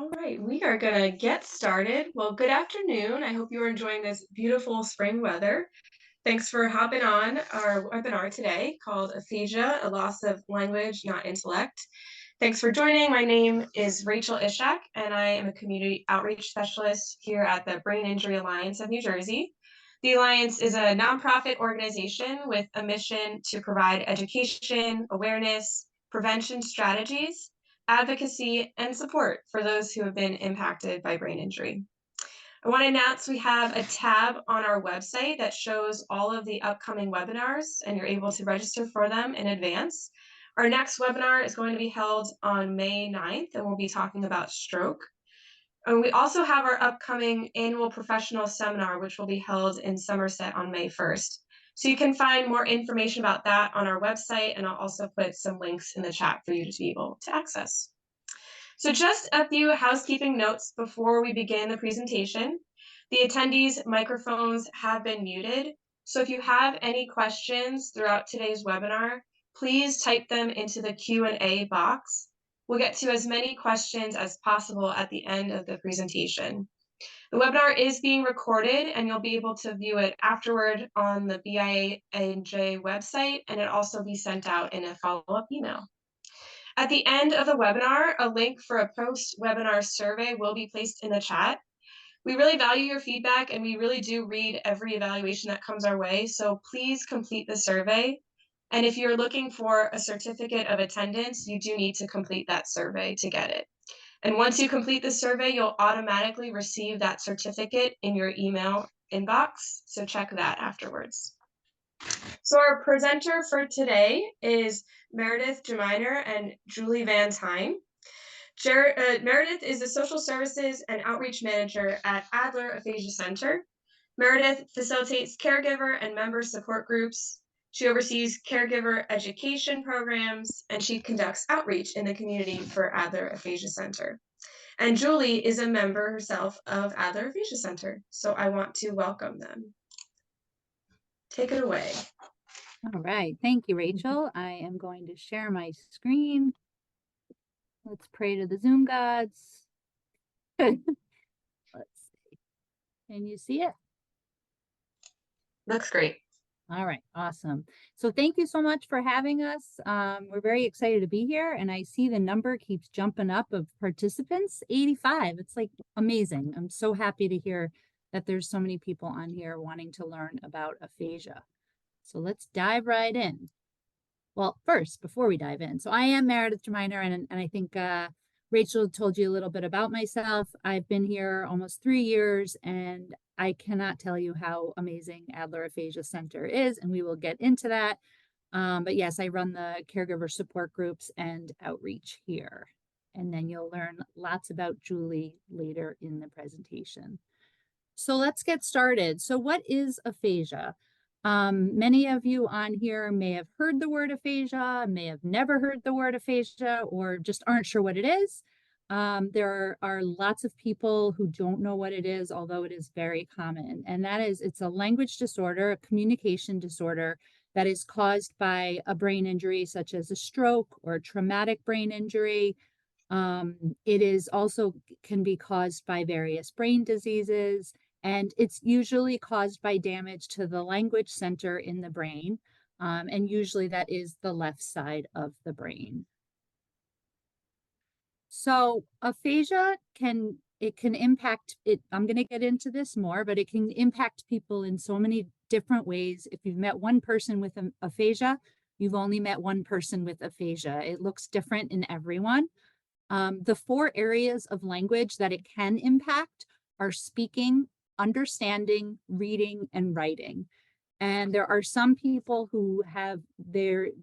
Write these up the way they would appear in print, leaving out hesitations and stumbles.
All right, we are going to get started. Well, good afternoon. I hope you are enjoying this beautiful spring weather. Thanks for hopping on our webinar today called Aphasia, a loss of language, not intellect. Thanks for joining. My name is Rachel Ishak, and I am a community outreach specialist here at the Brain Injury Alliance of New Jersey. The Alliance is a nonprofit organization with a mission to provide education, awareness, prevention strategies, advocacy, and support for those who have been impacted by brain injury. I want to announce we have a tab on our website that shows all of the upcoming webinars, and you're able to register for them in advance. Our next webinar is going to be held on May 9th, and we'll be talking about stroke. And we also have our upcoming annual professional seminar, which will be held in Somerset on May 1st. So you can find more information about that on our website, and I'll also put some links in the chat for you to be able to access. So just a few housekeeping notes before we begin the presentation. The attendees' microphones have been muted. So if you have any questions throughout today's webinar, please type them into the Q&A box. We'll get to as many questions as possible at the end of the presentation. The webinar is being recorded, and you'll be able to view it afterward on the BIANJ website, and it'll also be sent out in a follow-up email. At the end of the webinar, a link for a post-webinar survey will be placed in the chat. We really value your feedback, and we really do read every evaluation that comes our way, so please complete the survey. And if you're looking for a certificate of attendance, you do need to complete that survey to get it. And once you complete the survey, you'll automatically receive that certificate in your email inbox, so check that afterwards. So our presenter for today is Meredith Geminer and Julie Van Tine. Meredith is the Social Services and Outreach Manager at Adler Aphasia Center. Meredith facilitates caregiver and member support groups. She oversees caregiver education programs, and she conducts outreach in the community for Adler Aphasia Center. And Julie is a member herself of Adler Aphasia Center, so I want to welcome them. Take it away. All right, thank you, Rachel. I am going to share my screen. Let's pray to the Zoom gods. Let's see. Can you see it? Looks great. All right, awesome. So thank you so much for having us. We're very excited to be here, and I see the number keeps jumping up of participants, 85. It's like amazing. I'm so happy to hear that there's so many people on here wanting to learn about aphasia. So let's dive right in. Well, first, before we dive in, so I am Meredith Geminer, and I think Rachel told you a little bit about myself. I've been here almost 3 years, and I cannot tell you how amazing Adler Aphasia Center is, and we will get into that. But yes, I run the caregiver support groups and outreach here. And then you'll learn lots about Julie later in the presentation. So let's get started. So what is aphasia? Many of you on here may have heard the word aphasia, may have never heard the word aphasia, or just aren't sure what it is. There are lots of people who don't know what it is, although it is very common. And that is, it's a language disorder, a communication disorder that is caused by a brain injury, such as a stroke or a traumatic brain injury. It is also can be caused by various brain diseases. And it's usually caused by damage to the language center in the brain. And usually that is the left side of the brain. So aphasia can impact it. I'm going to get into this more, but it can impact people in so many different ways. If you've met one person with aphasia, you've only met one person with aphasia. It looks different in everyone. The 4 areas of language that it can impact are speaking, understanding, reading, and writing. And there are some people who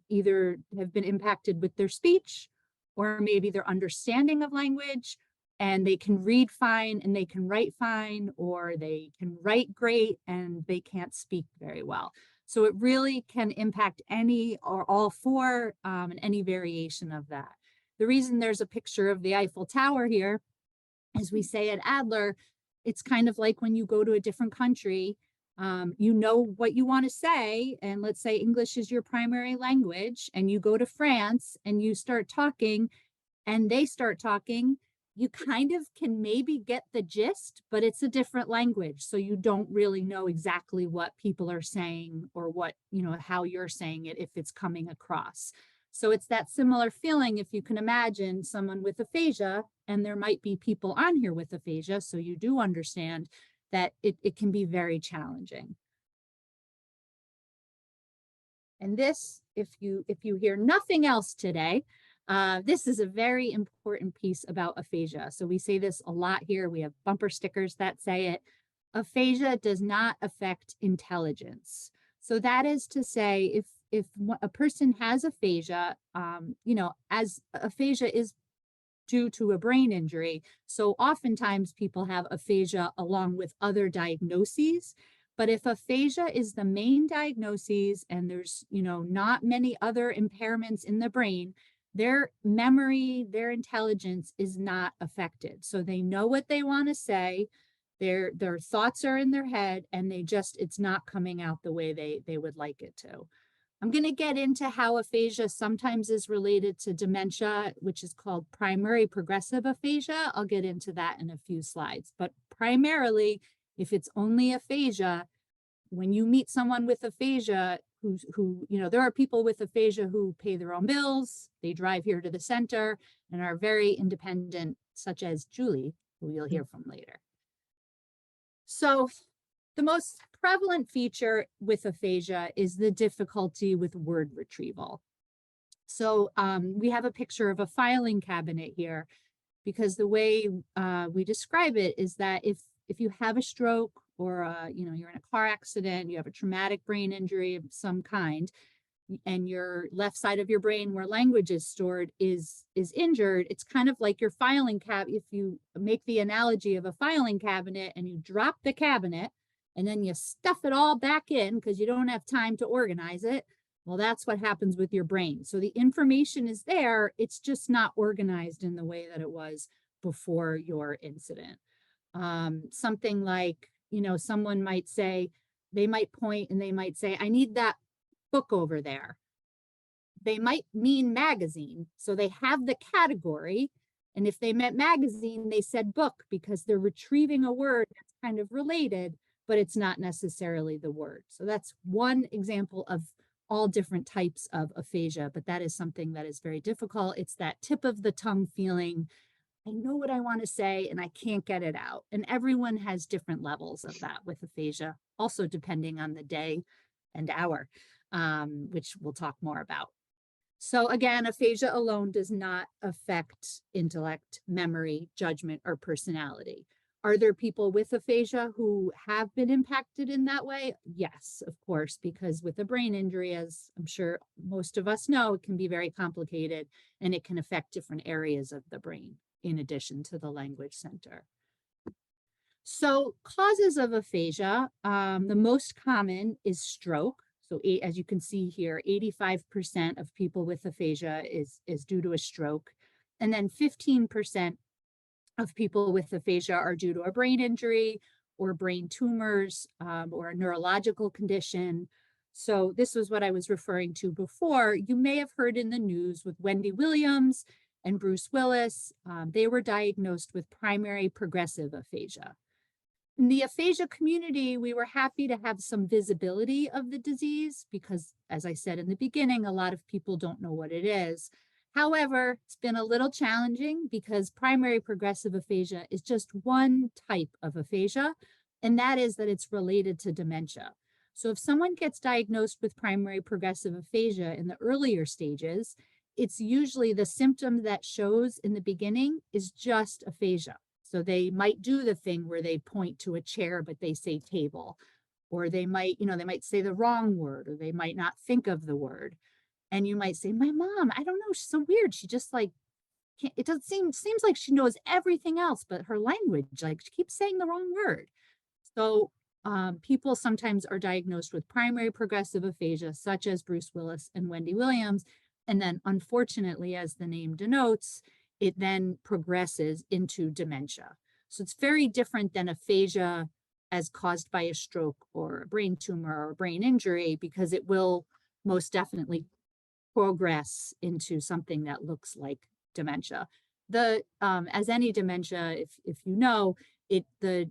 either have been impacted with their speech, or maybe their understanding of language, and they can read fine and they can write fine, or they can write great and they can't speak very well. So it really can impact any or all 4 and any variation of that. The reason there's a picture of the Eiffel Tower here, as we say at Adler, it's kind of like when you go to a different country, you know what you want to say. And let's say English is your primary language, and you go to France and you start talking and they start talking. you kind of can maybe get the gist, but it's a different language. So you don't really know exactly what people are saying or what, how you're saying it if it's coming across. So it's that similar feeling if you can imagine someone with aphasia, and there might be people on here with aphasia. So you do understand that it can be very challenging. And this, if you hear nothing else today, this is a very important piece about aphasia. So we say this a lot here. We have bumper stickers that say it. Aphasia does not affect intelligence. So that is to say, if a person has aphasia, as aphasia is due to a brain injury. So oftentimes people have aphasia along with other diagnoses. But if aphasia is the main diagnosis and there's, not many other impairments in the brain, their memory, their intelligence is not affected. So they know what they want to say. Their thoughts are in their head and it's not coming out the way they would like it to. I'm going to get into how aphasia sometimes is related to dementia, which is called primary progressive aphasia. I'll get into that in a few slides. But primarily, if it's only aphasia, when you meet someone with aphasia, there are people with aphasia who pay their own bills, they drive here to the center and are very independent, such as Julie, who you'll hear from later. So the most prevalent feature with aphasia is the difficulty with word retrieval. So we have a picture of a filing cabinet here because the way we describe it is that if you have a stroke or you're in a car accident, you have a traumatic brain injury of some kind, and your left side of your brain where language is stored is injured, it's kind of like your filing cabinet. If you make the analogy of a filing cabinet and you drop the cabinet and then you stuff it all back in because you don't have time to organize it, well, that's what happens with your brain. So the information is there, it's just not organized in the way that it was before your incident. Something like, someone might say, they might point and they might say, I need that book over there. They might mean magazine. So they have the category. And if they meant magazine, they said book because they're retrieving a word that's kind of related, but it's not necessarily the word. So that's one example of all different types of aphasia, but that is something that is very difficult. It's that tip of the tongue feeling. I know what I want to say and I can't get it out. And everyone has different levels of that with aphasia, also depending on the day and hour, which we'll talk more about. So again, aphasia alone does not affect intellect, memory, judgment, or personality. Are there people with aphasia who have been impacted in that way? Yes, of course, because with a brain injury, as I'm sure most of us know, it can be very complicated and it can affect different areas of the brain in addition to the language center. So causes of aphasia, the most common is stroke. So as you can see here, 85% of people with aphasia is due to a stroke. And then 15% of people with aphasia are due to a brain injury or brain tumors or a neurological condition. So this was what I was referring to before. You may have heard in the news with Wendy Williams and Bruce Willis. They were diagnosed with primary progressive aphasia. In the aphasia community, we were happy to have some visibility of the disease because, as I said in the beginning, a lot of people don't know what it is. However, it's been a little challenging because primary progressive aphasia is just one type of aphasia, and that is that it's related to dementia. So if someone gets diagnosed with primary progressive aphasia in the earlier stages, it's usually the symptom that shows in the beginning is just aphasia. So they might do the thing where they point to a chair, but they say table, or they might say the wrong word, or they might not think of the word. And you might say, my mom, I don't know, she's so weird. She just it doesn't seems like she knows everything else, but her language, she keeps saying the wrong word. So people sometimes are diagnosed with primary progressive aphasia, such as Bruce Willis and Wendy Williams. And then unfortunately, as the name denotes, it then progresses into dementia. So it's very different than aphasia as caused by a stroke or a brain tumor or a brain injury, because it will most definitely progress into something that looks like dementia. As any dementia, if you know, the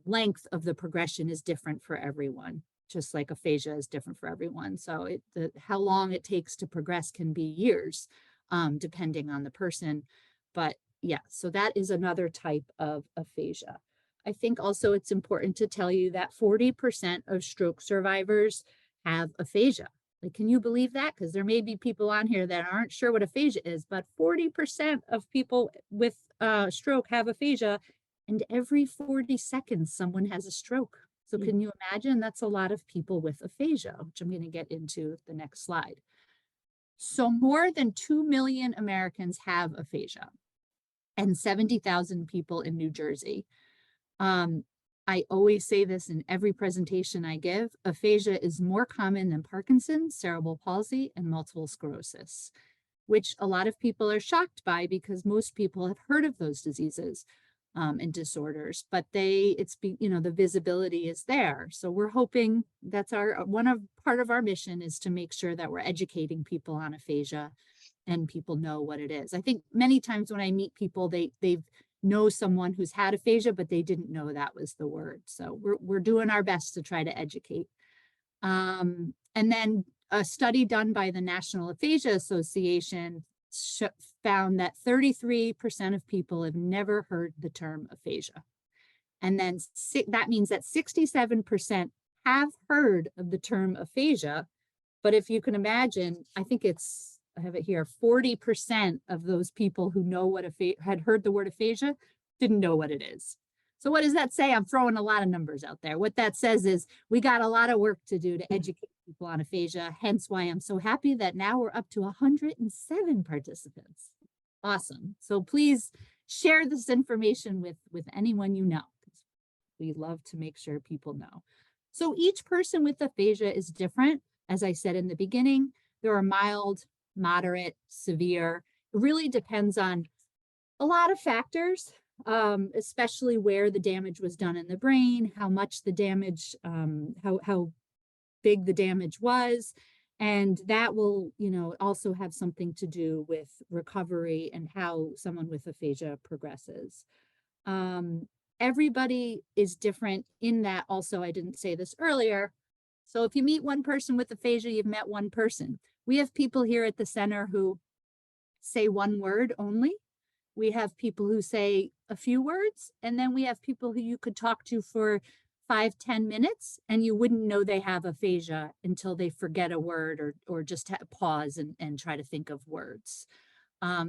length of the progression is different for everyone, just like aphasia is different for everyone. So how long it takes to progress can be years, depending on the person. But yeah, so that is another type of aphasia. I think also it's important to tell you that 40% of stroke survivors have aphasia. Like, can you believe that? Because there may be people on here that aren't sure what aphasia is, but 40% of people with stroke have aphasia, and every 40 seconds, someone has a stroke. So can you imagine? That's a lot of people with aphasia, which I'm going to get into the next slide. So more than 2 million Americans have aphasia, and 70,000 people in New Jersey. I always say this in every presentation I give, aphasia is more common than Parkinson's, cerebral palsy, and multiple sclerosis, which a lot of people are shocked by because most people have heard of those diseases and disorders, but the visibility is there. So we're hoping that's part of our mission is to make sure that we're educating people on aphasia and people know what it is. I think many times when I meet people, they've know someone who's had aphasia, but they didn't know that was the word. So we're doing our best to try to educate. And then a study done by the National Aphasia Association found that 33% of people have never heard the term aphasia. And then that means that 67% have heard of the term aphasia. But if you can imagine, I have it here, 40% of those people who know had heard the word aphasia didn't know what it is. So what does that say? I'm throwing a lot of numbers out there. What that says is we got a lot of work to do to educate people on aphasia, hence why I'm so happy that now we're up to 107 participants. Awesome. So please share this information with anyone you know, because we love to make sure people know. So each person with aphasia is different. As I said in the beginning, there are mild, moderate, severe. It really depends on a lot of factors, especially where the damage was done in the brain, how much the damage, how big the damage was. And that will, also have something to do with recovery and how someone with aphasia progresses. Everybody is different in that also, I didn't say this earlier. So if you meet one person with aphasia, you've met one person. We have people here at the center who say one word only. We have people who say a few words, and then we have people who you could talk to for 5-10 minutes, and you wouldn't know they have aphasia until they forget a word or just pause and try to think of words.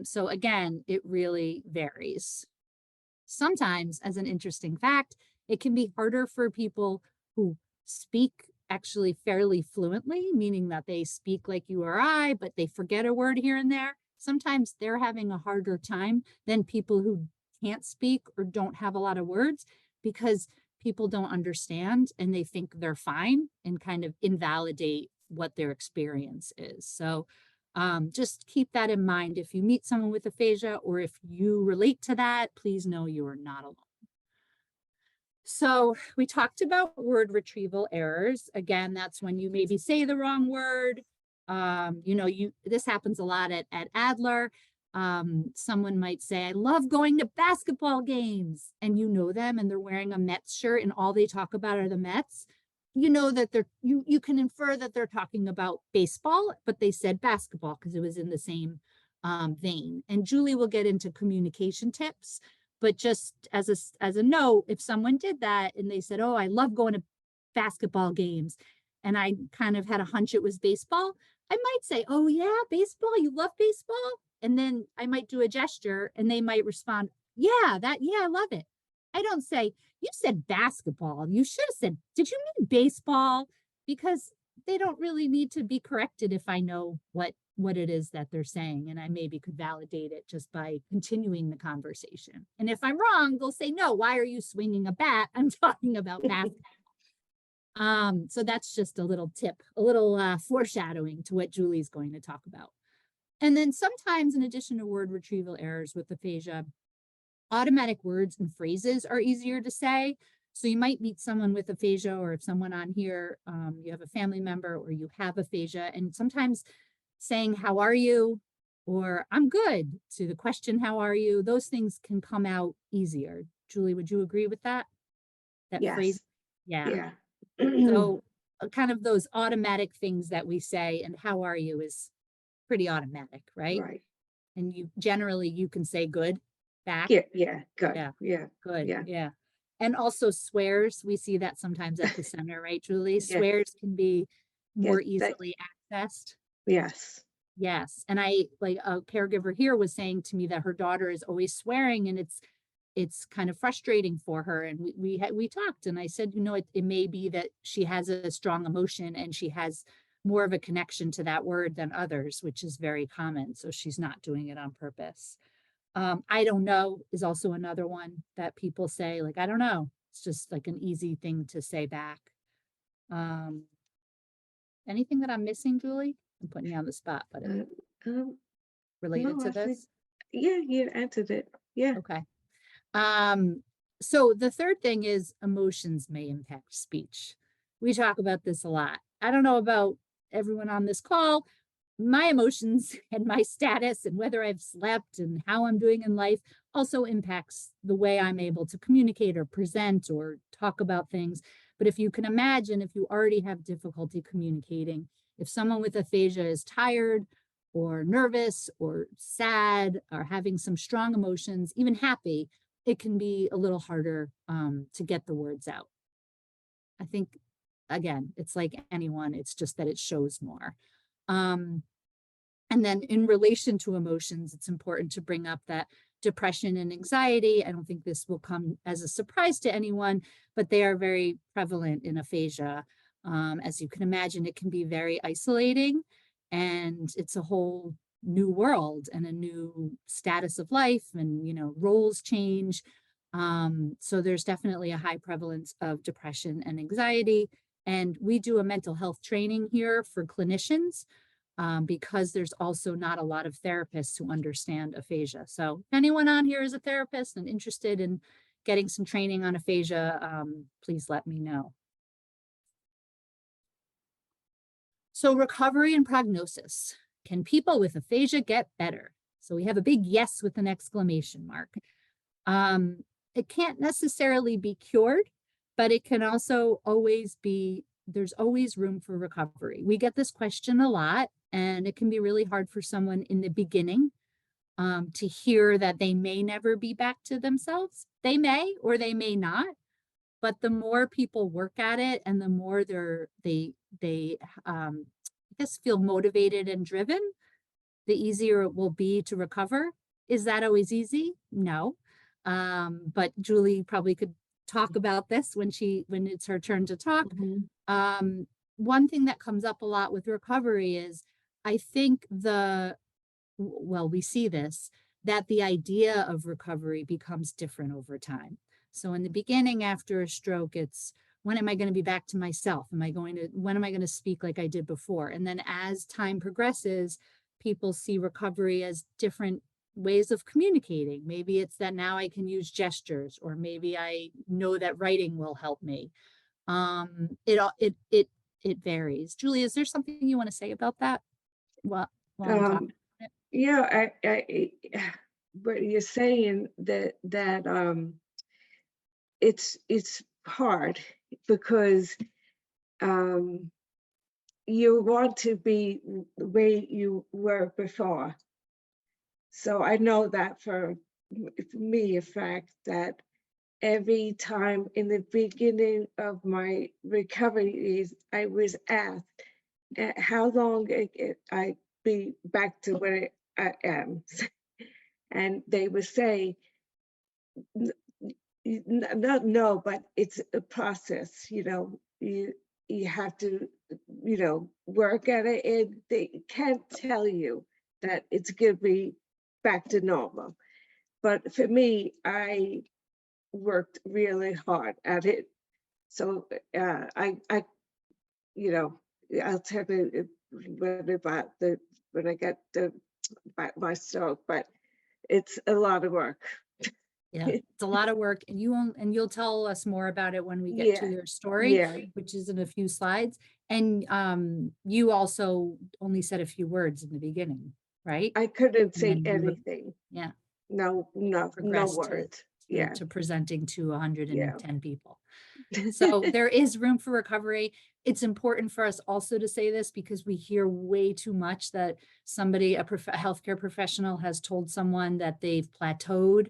So again, it really varies. Sometimes, as an interesting fact, it can be harder for people who speak actually fairly fluently, meaning that they speak like you or I, but they forget a word here and there. Sometimes they're having a harder time than people who can't speak or don't have a lot of words, because people don't understand and they think they're fine and kind of invalidate what their experience is. So just keep that in mind. If you meet someone with aphasia or if you relate to that, please know you are not alone. So we talked about word retrieval errors. Again, that's when you maybe say the wrong word. This happens a lot at Adler. Someone might say, I love going to basketball games, and you know them and they're wearing a Mets shirt and all they talk about are the Mets. You know that you can infer that they're talking about baseball, but they said basketball because it was in the same vein. And Julie will get into communication tips. But just as a note, if someone did that and they said, oh, I love going to basketball games, and I kind of had a hunch it was baseball, I might say, oh yeah, baseball, you love baseball? And then I might do a gesture and they might respond, yeah, I love it. I don't say, you said basketball. You should have said, did you mean baseball? Because they don't really need to be corrected if I know what it is that they're saying, and I maybe could validate it just by continuing the conversation. And if I'm wrong, they'll say, no, why are you swinging a bat? I'm talking about basketball. So that's just a little tip, a little foreshadowing to what Julie's going to talk about. And then sometimes, in addition to word retrieval errors with aphasia, automatic words and phrases are easier to say. So you might meet someone with aphasia, or if someone on here, you have a family member or you have aphasia, and sometimes saying, how are you, or I'm good, to the question, how are you? Those things can come out easier. Julie, would you agree with that? That phrase? Yes. Yeah. Yeah. So kind of those automatic things that we say, and how are you is pretty automatic, right? Right. And you generally you can say good back. Yeah. Yeah. Good. Yeah, Yeah. good. Yeah. Yeah. And also swears, we see that sometimes at the center, right, Julie? Yeah. Swears can be Yeah. more easily accessed. Yes. Yes. And I like a caregiver here was saying to me that her daughter is always swearing and it's kind of frustrating for her. And we talked and I said, you know, it may be that she has a strong emotion and she has more of a connection to that word than others, which is very common. So she's not doing it on purpose. I don't know is also another one that people say, like, I don't know. It's just like an easy thing to say back. Um, anything that I'm missing, Julie? I'm putting you on the spot, but Uh, um, related no, to I think, this? yeah, you answered it. Yeah. Okay. Um, so the third thing is emotions may impact speech. We talk about this a lot. I don't know about everyone on this call. My emotions and my status and whether I've slept and how I'm doing in life also impacts the way I'm able to communicate or present or talk about things. But if you can imagine, if you already have difficulty communicating, if someone with aphasia is tired or nervous or sad or having some strong emotions, even happy, it can be a little harder to get the words out. I think, again, it's like anyone, it's just that it shows more. Um, and then in relation to emotions, it's important to bring up that depression and anxiety. I don't think this will come as a surprise to anyone, but they are very prevalent in aphasia. As you can imagine, it can be very isolating and it's a whole new world and a new status of life and, you know, roles change. So there's definitely a high prevalence of depression and anxiety. And we do a mental health training here for clinicians because there's also not a lot of therapists who understand aphasia. So if anyone on here is a therapist and interested in getting some training on aphasia, please let me know. So recovery and prognosis. Can people with aphasia get better? So we have a big yes with an exclamation mark. It can't necessarily be cured, but it can also always be, there's always room for recovery. We get this question a lot, and it can be really hard for someone in the beginning to hear that they may never be back to themselves. They may, or they may not. But the more people work at it and the more they I guess feel motivated and driven, the easier it will be to recover. Is that always easy? No. But Julie probably could talk about this when it's her turn to talk. Mhm. One thing that comes up a lot with recovery is I think we see this, that the idea of recovery becomes different over time. So in the beginning, after a stroke, it's when am I going to be back to myself? When am I going to speak like I did before? And then as time progresses, people see recovery as different ways of communicating. Maybe it's that now I can use gestures, or maybe I know that writing will help me. It varies. Julie, is there something you want to say about that? While I'm talking? Um, yeah, but you're saying that it's hard because um you want to be the way you were before. So I know that for me, a fact that every time in the beginning of my recovery is I was asked how long I be back to where I am. And they would say, not no, but it's a process, you have to, work at it, and they can't tell you that it's gonna be back to normal. But for me, I worked really hard at it. So I you know, I'll tell you what about when I got my stroke, but it's a lot of work. Yeah, it's a lot of work, and you'll tell us more about it when we get to Yeah, your story, yeah, which is in a few slides. And you also only said a few words in the beginning, right? I couldn't And say then anything. yeah, No progress words. Yeah, to presenting to yeah. 110 people. So there is room for recovery. It's important for us also to say this because we hear way too much that somebody, a healthcare professional has told someone that they've plateaued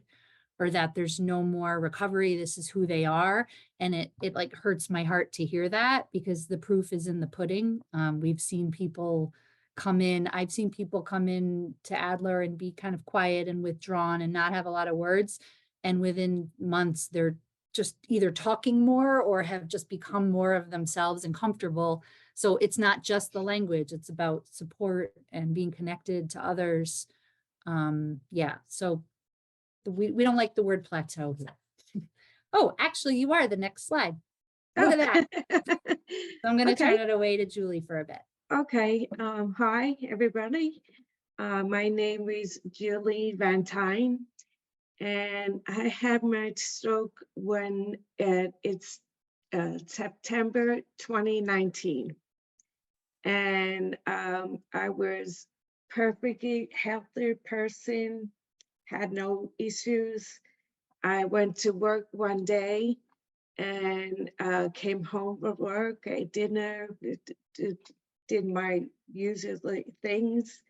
or that there's no more recovery. This is who they are. And it like hurts my heart to hear that because the proof is in the pudding. We've seen people come in. I've seen people come in to Adler and be kind of quiet and withdrawn and not have a lot of words. And within months, they're just either talking more or have just become more of themselves and comfortable. So it's not just the language, it's about support and being connected to others. Yeah, so we don't like the word plateau here. Oh, actually, you are the next slide. Look Oh. at that. So I'm going to turn Okay. it away to Julie for a bit. Okay. Hi, everybody. My name is Julie Van Tyne, and I had my stroke when it's September 2019. And I was perfectly healthy person, had no issues. I went to work one day and came home from work, ate dinner, did my usual things.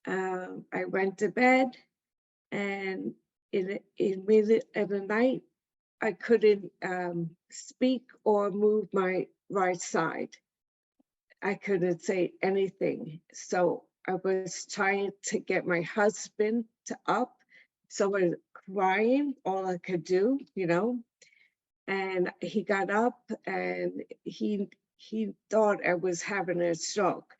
I went to bed, and in middle of the night, I couldn't speak or move my right side. I couldn't say anything. So I was trying to get my husband to up. So I was crying, all I could do, and he got up and he thought I was having a stroke.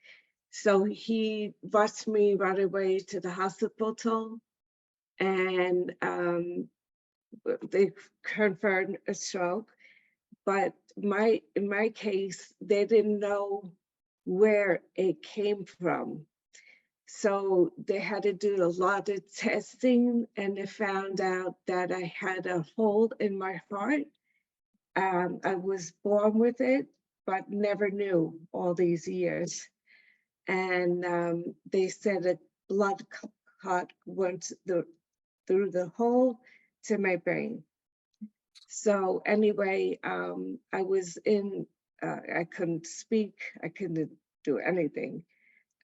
So he rushed me right away to the hospital, and they confirmed a stroke. But in my case, they didn't know where it came from. So they had to do a lot of testing, and they found out that I had a hole in my heart. I was born with it, but never knew all these years. And they said a blood clot went through the hole to my brain. So anyway, I was in, I couldn't speak, I couldn't do anything.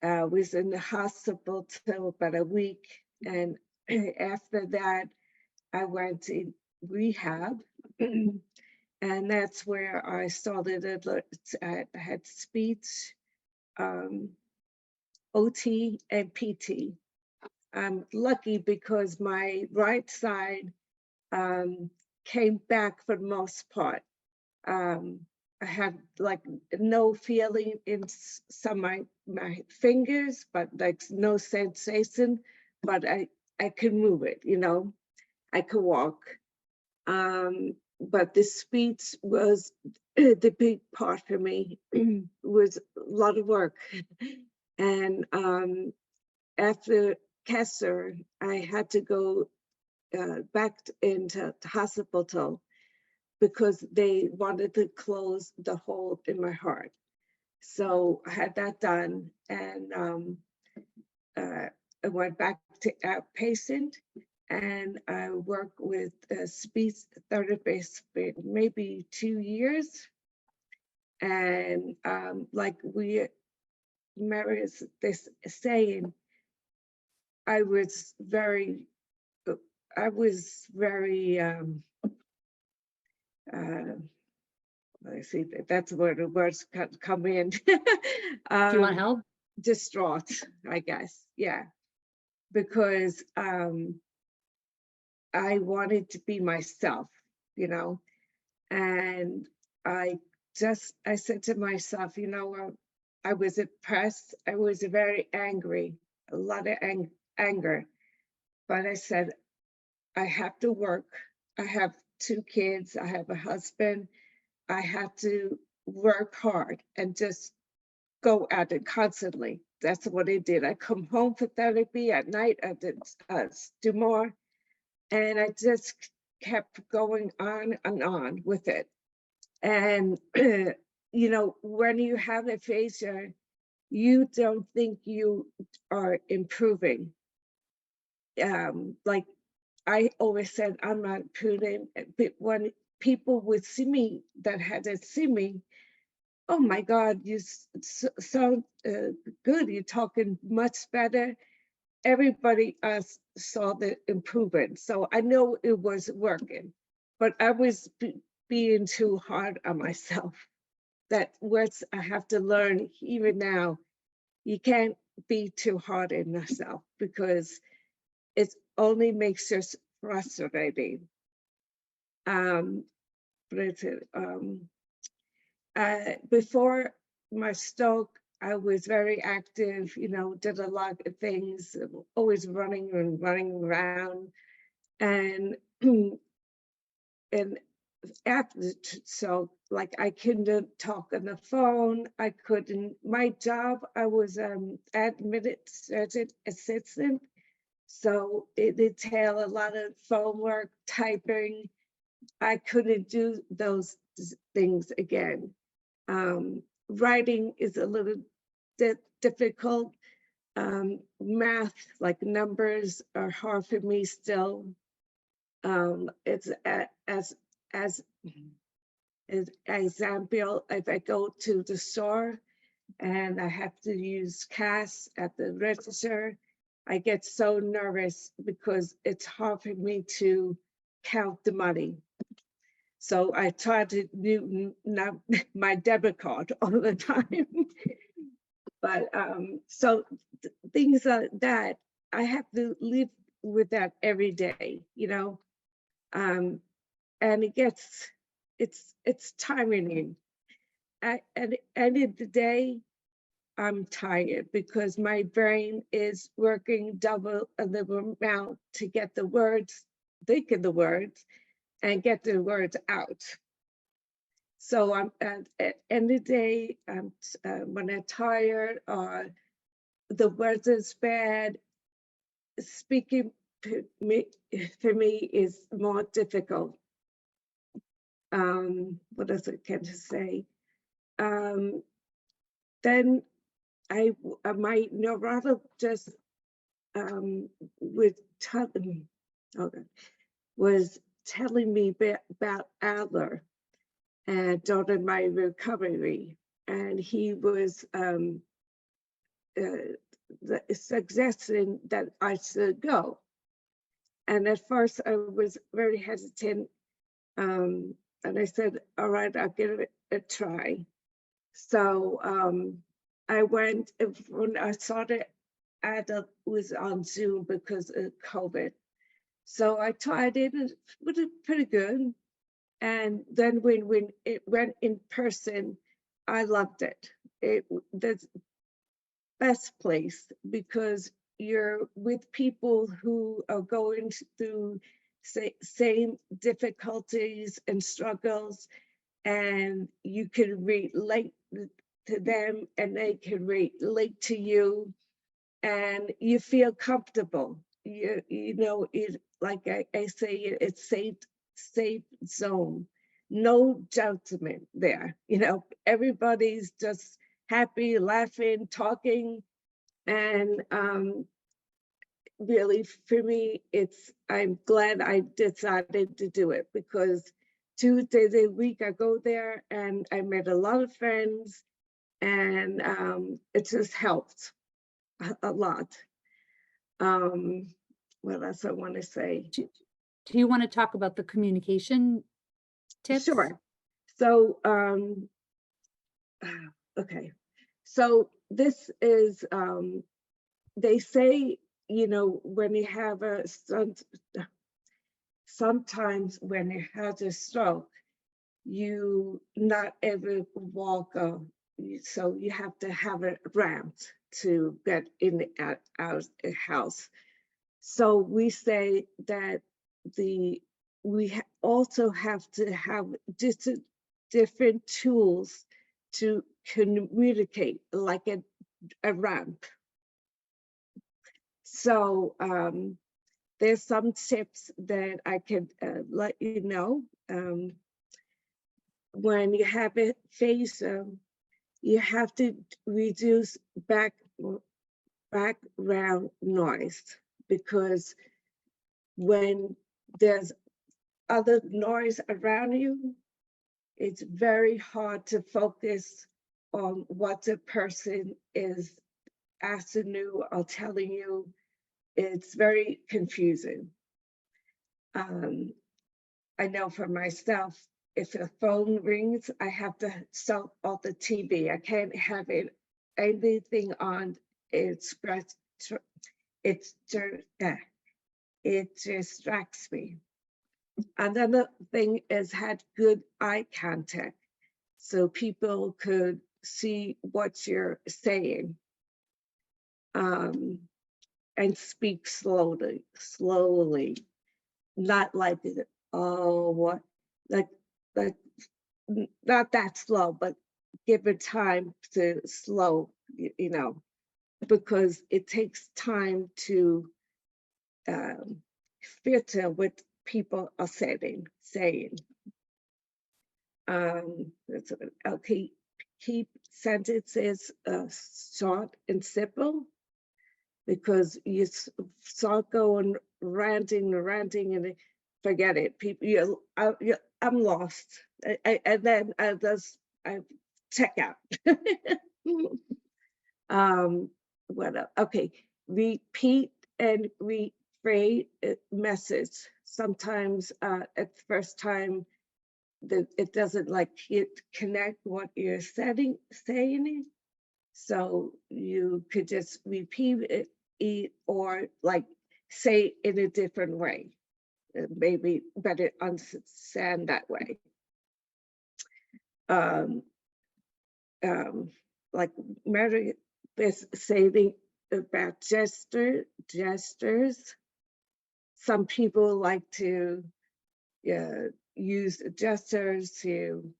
Was in the hospital till about a week. And after that, I went to rehab. And that's where I started. I had speech, OT, and PT. I'm lucky because my right side came back for the most part. I had like no feeling in some of my fingers, but like no sensation, but I could move it, I could walk. But the speech was the big part for me. Was a lot of work. And after cancer, I had to go back into the hospital because they wanted to close the hole in my heart. So I had that done, and I went back to outpatient, and I worked with a speech therapist for maybe 2 years. And like Mary is this saying, I was very, I was very, let's see, that's where the words come in. Do you want um, help? Distraught, I guess. Yeah, because I wanted to be myself, you know, and I said to myself, I was depressed. I was very angry, a lot of anger. But I said, I have to work. I have 2 kids. I have a husband. I have to work hard and just go at it constantly. That's what I did. I come home for therapy at night. I did do more, and I just kept going on and on with it. And when you have aphasia, you don't think you are improving. Like I always said, I'm not prudent, but when people would see me that hadn't seen me, oh my God, you sound good. You're talking much better. Everybody saw the improvement. So I know it was working, but I was being too hard on myself. That words I have to learn even now. You can't be too hard on yourself because it only makes us frustrating. But it's, before my stroke, I was very active, you know, did a lot of things, always running and running around. And and after the stroke, like I couldn't talk on the phone. I couldn't, my job, I was administrative assistant. So it entailed a lot of phone work, typing. I couldn't do those things again. Writing is a little difficult. Math, like numbers, are hard for me still. It's as example, if I go to the store and I have to use cash at the register, I get so nervous because it's hard for me to count the money. So I try to do not my debit card all the time. But so things like that, I have to live with that every day, you know. And it gets, it's tiring. At the end of the day, I'm tired because my brain is working double the amount to get the words, think of the words, and get the words out. So I'm at end of the day, when I'm tired or the weather's bad, speaking for me is more difficult. What else I can say? Then my neurologist would tell me, was telling me about Adler during my recovery, and he was suggesting that I should go. And at first I was very hesitant, and I said, all right, I'll give it a try. So I went, when I started, Adler was on Zoom because of COVID. So I tried it, it was pretty good. And then when it went in person, I loved it. The best place because you're with people who are going through same difficulties and struggles, and you can relate to them and they can relate to you, and you feel comfortable. You know, it, like I say, it's safe zone. No judgment there. You know, everybody's just happy, laughing, talking, and really for me, I'm glad I decided to do it because 2 days a week I go there and I met a lot of friends, and it just helped a lot. What else I want to say? Do you want to talk about the communication tips? Sure. So, okay. So this is, they say, you know, when you have sometimes when you have a stroke, you not ever walk, so you have to have a ramp to get in and out the house. So we say that we also have to have different tools to communicate, like a ramp. So there's some tips that I can let you know. When you have aphasia, you have to reduce background noise, because when there's other noise around you, it's very hard to focus on what the person is asking you or telling you. It's very confusing. I know for myself, if the phone rings, I have to stop off the TV. I can't have anything on. It distracts me. Another thing is had good eye contact, so people could see what you're saying, and speak slowly, not like, oh, what, like, not that slow, but give it time to slow, because it takes time to filter what people are saying. Okay, keep sentences short and simple, because you start going ranting, and forget it. People, I'm lost, and then I check out. What else? Okay, repeat and rephrase message. Sometimes at the first time, it doesn't connect what you're saying. So you could just repeat it or say in a different way. Maybe better understand that way. Like Mary is saying about gestures. Some people like to use gestures to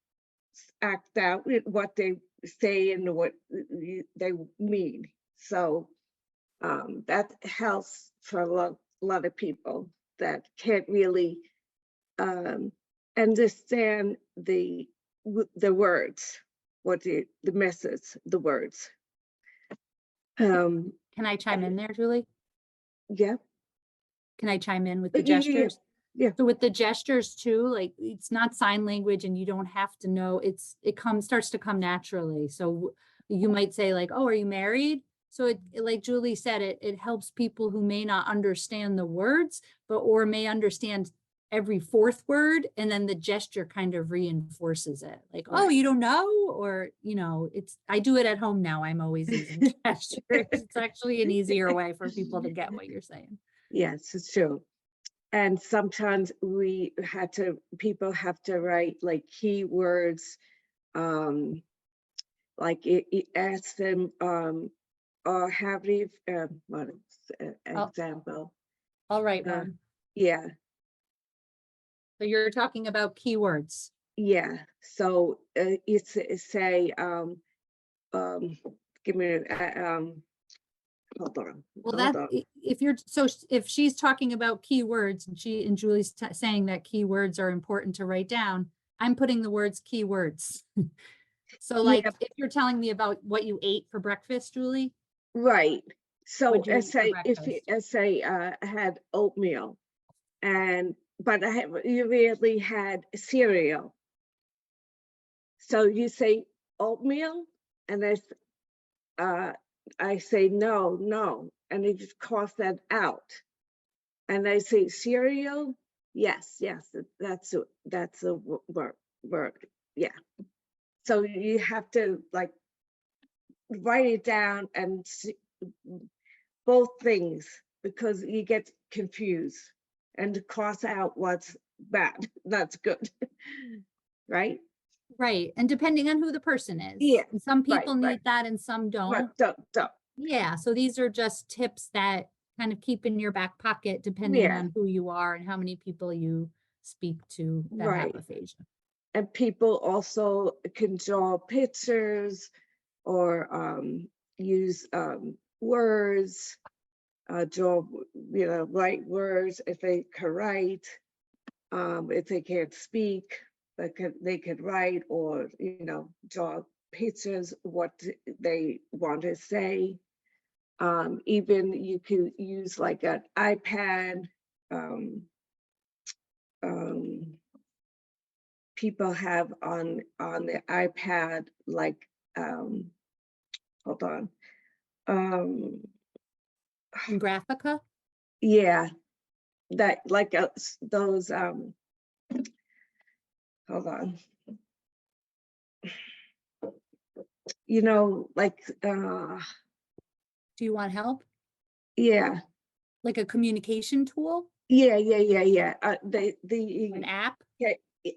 act out what they say and what they mean. So that helps for a lot of people that can't really understand the words, what the message, the words. Can I chime in there, Julie? Yeah. Can I chime in with the Yeah. gestures? Yeah. So with the gestures too, like it's not sign language and you don't have to know, it starts to come naturally. So you might say like, oh, are you married? So it like Julie said, it helps people who may not understand the words, or may understand every fourth word, and then the gesture kind of reinforces it. Like, oh, you don't know? Or, I do it at home now. I'm always using gestures. It's actually an easier way for people to get what you're saying. Yes, it's true. And sometimes people have to write like keywords, like it asks them, or have you, what example? All right, Mom. Yeah. So you're talking about keywords. Yeah. So it's say, give me, hold on. Well, if she's talking about keywords and Julie's saying that keywords are important to write down, I'm putting the words keywords. So like, if you're telling me about what you ate for breakfast, Julie. Right. So I had oatmeal, but you really had cereal. So you say oatmeal, and I say no, and they just cross that out. And I say cereal, yes, that's a word, yeah. So you have to like write it down and see both things, because you get confused, and cross out what's bad, that's good. Right. Right. And depending on who the person is. Yeah. Some people need that and some don't. Don't. Yeah. So these are just tips that kind of keep in your back pocket, depending on who you are and how many people you speak to that have aphasia. And people also can draw pictures or use words, draw, write words if they can write. If they can't speak, they could write or draw pictures what they want to say. Even you could use like an iPad. People have on the iPad, like, hold on. In Graphica? Yeah, that like those, hold on. You know, like, Do you want help? yeah, Like a communication tool? yeah. An app? Yeah,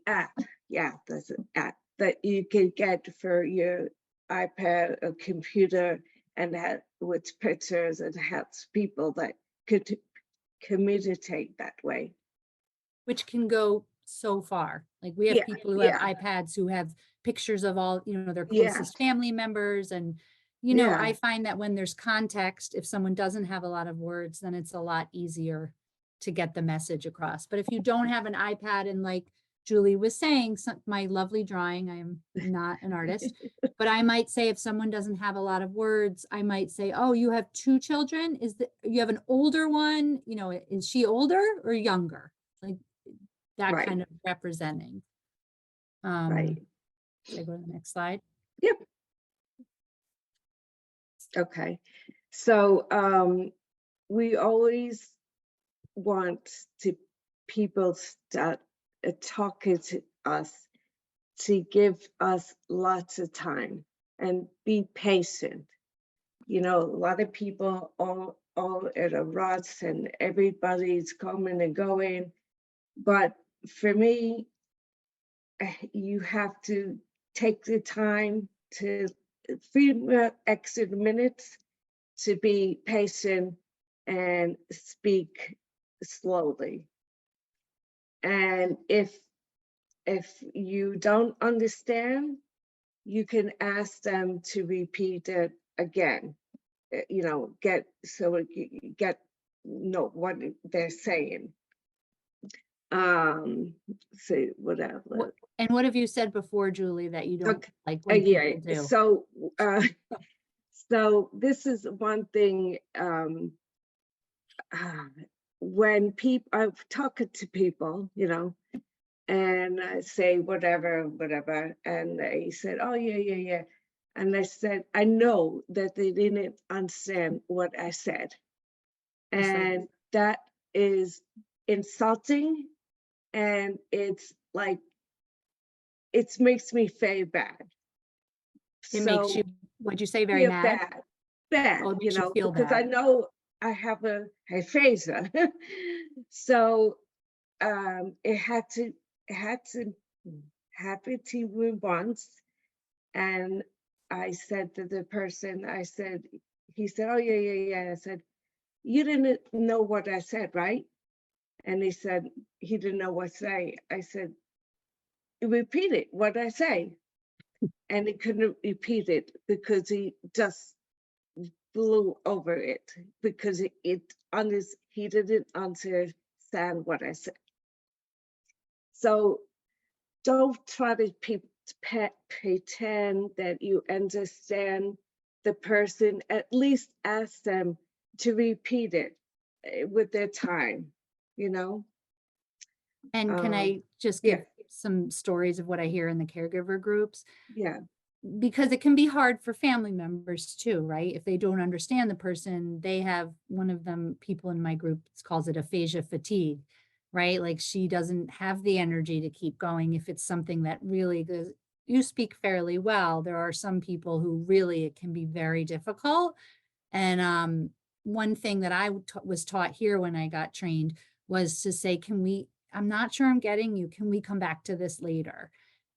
app, yeah, that's an app that you can get for your iPad or computer, and that with pictures, it helps people that could communicate that way. Which can go so far. Like we have Yeah, people who have yeah, iPads who have pictures of all, their yeah, closest family members. And, yeah, I find that when there's context, if someone doesn't have a lot of words, then it's a lot easier to get the message across. But if you don't have an iPad, and like Julie was saying, my lovely drawing, I am not an artist, but I might say if someone doesn't have a lot of words, I might say, oh, you have 2 children? You have an older one? Is she older or younger? Like, that right, kind of representing. right. Should I go to the next slide? Yep. Okay. So we always want people start talking to us, to give us lots of time and be patient. A lot of people all at a rush, and everybody's coming and going. But for me, you have to take the time to 3 extra minutes to be patient and speak slowly. And if you don't understand, you can ask them to repeat it again. Get know what they're saying. See whatever. And what have you said before, Julie, that you don't Okay. like when Yeah. people do? So this is one thing. When I'm talking to people, and I say whatever, and they said, "Oh yeah," and I said, I know that they didn't understand what I said, and that is insulting, and it's like, it makes me feel bad. It makes you, So what'd you say, very feel mad? bad, Oh, it makes you feel because I bad. know I have a aphasia. So it had to happen to me once, and I said to the person, he said, "Oh yeah." I said, "You didn't know what I said, right?" And he said he didn't know what to say. I said, "Repeat it, what I say." And he couldn't repeat it because he just flew over it, because he didn't understand what I said. So don't try to pretend that you understand the person. At least ask them to repeat it with their time, you know? And can I just Yeah, give some stories of what I hear in the caregiver groups? yeah, Because it can be hard for family members too, right? If they don't understand the person, they have one of them, people in my group calls it aphasia fatigue, right? Like she doesn't have the energy to keep going if it's something that really goes. You speak fairly well. There are some people who really, it can be very difficult. And one thing that I was taught here when I got trained was to say, I'm not sure I'm getting you. Can we come back to this later?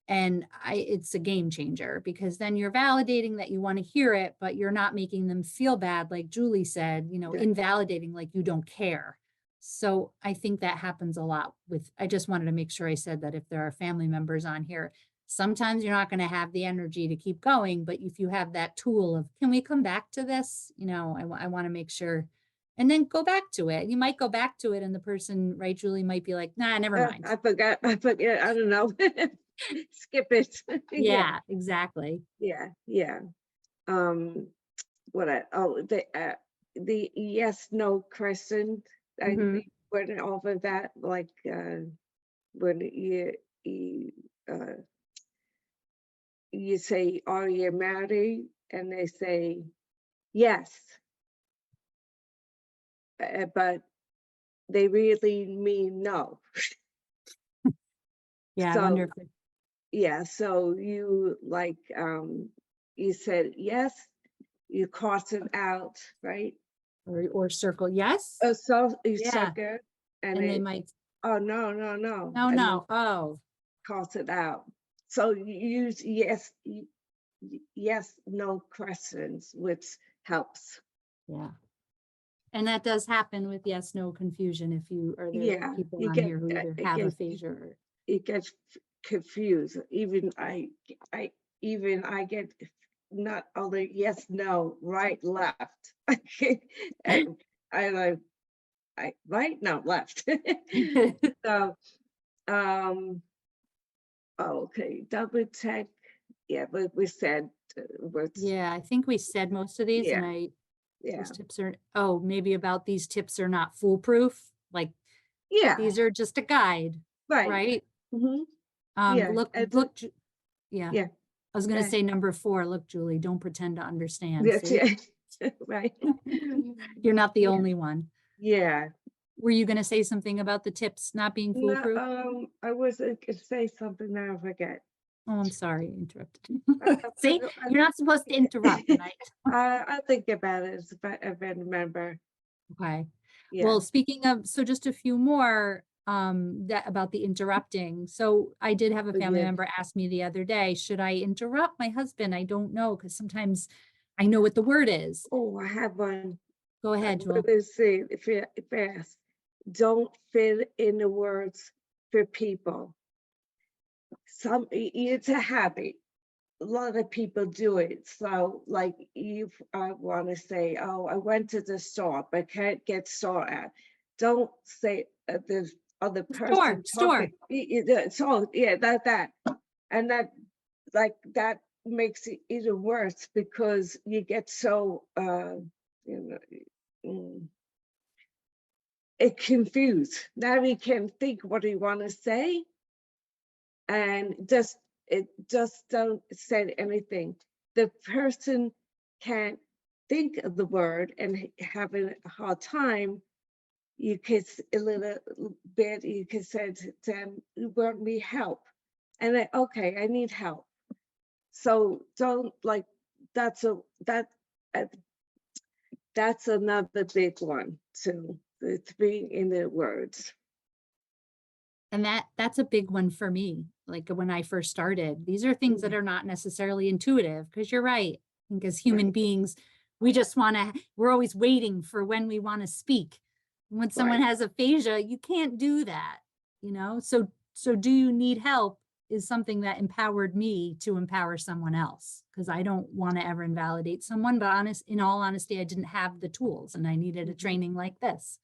And it's a game changer, because then you're validating that you want to hear it, but you're not making them feel bad, like Julie said, yeah. invalidating, like you don't care. So I think that happens a lot I just wanted to make sure I said that if there are family members on here, sometimes you're not going to have the energy to keep going, but if you have that tool of, can we come back to this? I want to make sure, and then go back to it. You might go back to it and the person, right, Julie, might be like, nah, never mind. I forgot, I don't know. skip it. Yeah, exactly. Yeah, yeah. What the yes, no question. Mhm. I went over that, like, when you, uh, you say, "Are you married?" And they say, "Yes," but they really mean no. Yeah, I wonder So, if yeah, so you like, you said yes, you cross it out, right? or circle yes. So you Yeah, sucker, and and they it, might, oh, no, no, no, no, and then no, oh, cross it out. So you use yes, yes, no questions, which helps. yeah. And that does happen with yes, no confusion if you, or there are Yeah, people you on get, here who either have aphasia or, it gets confused. I, even I get not only yes, no, right, left. And I like, right, no, left. So, um, okay, double check. Yeah, but we said, what's, yeah, I think we said most of these yeah, and yeah, these tips are, oh, maybe about these tips are not foolproof. Like yeah, these are just a guide, right. right? Hmm. Yeah, Yeah. yeah, I was gonna okay. say number 4, look, Julie, don't pretend to understand. That's See? it. Right. You're not the Yeah, only one. yeah. Were you gonna say something about the tips not being No, foolproof? I was gonna say something now, I forget. Oh, I'm sorry, I interrupted. See, I you're not supposed to interrupt, right? I'll think about it if I remember. Okay. Yeah. Well, speaking of, so just a few more that about the interrupting. So I did have a family Yeah. member ask me the other day, should I interrupt my husband? I don't know, because sometimes I know what the word is. Oh, I have one. Go ahead, Jewel. Let's see if fast. Don't fill in the words for people. It's a habit. A lot of people do it. So, like, you want to say, "Oh, I went to the store, but can't get store at." Don't say the other Store, person store. talking. So, yeah, that, and that, like, that makes it even worse because you get so, you know, mm, it confused. Now you can think what you want to say, and just don't say anything. The person can't think of the word and having a hard time. You could a little bit. You could say to them, "You want me help?" And okay, I need help. So don't like that's a that uh, that's another big one too. The 3 in the words. And that's a big one for me. Like when I first started, these are things that Mhm. are not necessarily intuitive, because you're right. Because human Right, beings, we just want to, we're always waiting for when we want to speak. When someone right. has aphasia, you can't do that, you know? So do you need help is something that empowered me to empower someone else, because I don't want to ever invalidate someone, but in all honesty, I didn't have the tools and I needed a Mhm. training like this.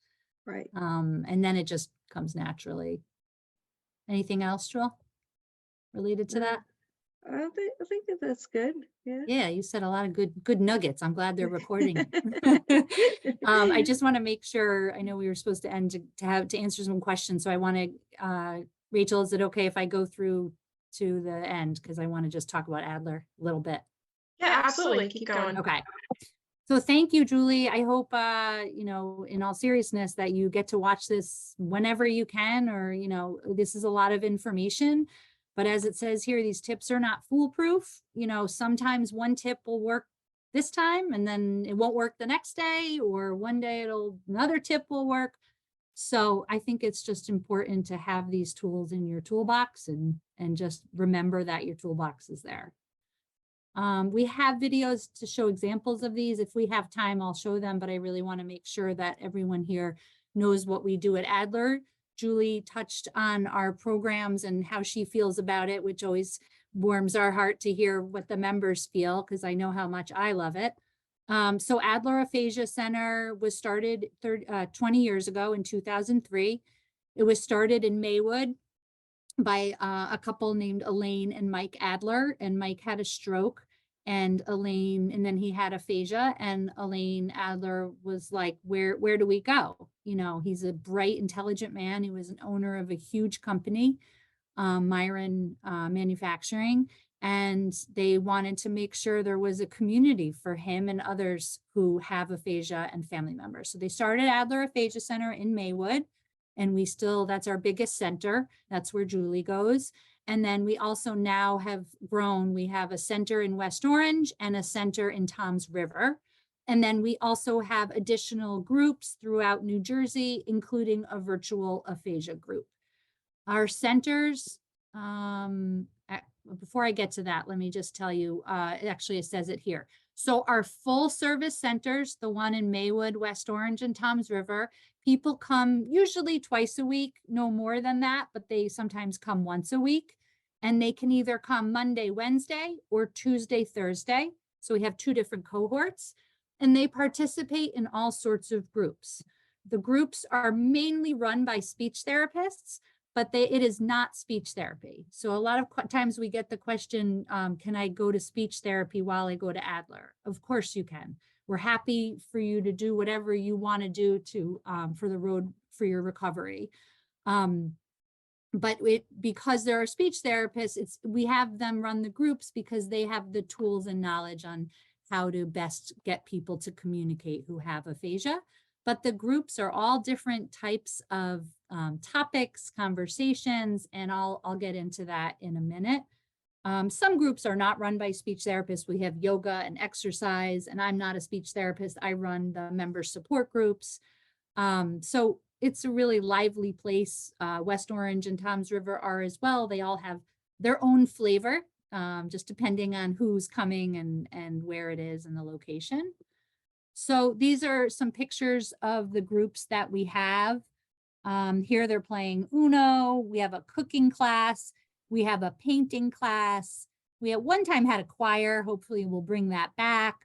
Right. And then it just comes naturally. Anything else, Joel, related to No, that? I think that that's good. Yeah. Yeah, you said a lot of good nuggets. I'm glad they're recording it. I just want to make sure, I know we were supposed to end to answer some questions. So I want to, Rachel, is it okay if I go through to the end? Because I want to just talk about Adler a little bit. Yeah, absolutely. Keep going. Okay. So thank you, Julie. I hope, in all seriousness, that you get to watch this whenever you can, or, this is a lot of information. But as it says here, these tips are not foolproof. Sometimes one tip will work this time and then it won't work the next day, or one day another tip will work. So I think it's just important to have these tools in your toolbox and just remember that your toolbox is there. We have videos to show examples of these. If we have time, I'll show them, but I really want to make sure that everyone here knows what we do at Adler. Julie touched on our programs and how she feels about it, which always warms our heart to hear what the members feel, because I know how much I love it. So Adler Aphasia Center was started 20 years ago in 2003. It was started in Maywood by a couple named Elaine and Mike Adler, and Mike had a stroke, and then he had aphasia, and Elaine Adler was like, where do we go? You know, he's a bright, intelligent man. He was an owner of a huge company, Myron Manufacturing, and they wanted to make sure there was a community for him and others who have aphasia and family members. So they started Adler Aphasia Center in Maywood, and that's our biggest center. That's where Julie goes. And then we also now have grown. We have a center in West Orange and a center in Toms River. And then we also have additional groups throughout New Jersey, including a virtual aphasia group. Our centers, before I get to that, let me just tell you, actually it says it here. So our full service centers, the one in Maywood, West Orange, and Toms River, people come usually twice a week, no more than that, but they sometimes come once a week. And they can either come Monday, Wednesday, or Tuesday, Thursday. So we have 2 different cohorts, and they participate in all sorts of groups. The groups are mainly run by speech therapists, but it is not speech therapy. So a lot of times we get the question, can I go to speech therapy while I go to Adler? Of course you can. We're happy for you to do whatever you want to do for the road for your recovery. But because there are speech therapists, we have them run the groups because they have the tools and knowledge on how to best get people to communicate who have aphasia. But the groups are all different types of topics, conversations, and I'll get into that in a minute. Some groups are not run by speech therapists. We have yoga and exercise, and I'm not a speech therapist. I run the member support groups. So it's a really lively place. West Orange and Toms River are as well. They all have their own flavor, just depending on who's coming and where it is and the location. So these are some pictures of the groups that we have. Here they're playing Uno. We have a cooking class. We have a painting class. We at one time had a choir. Hopefully we'll bring that back.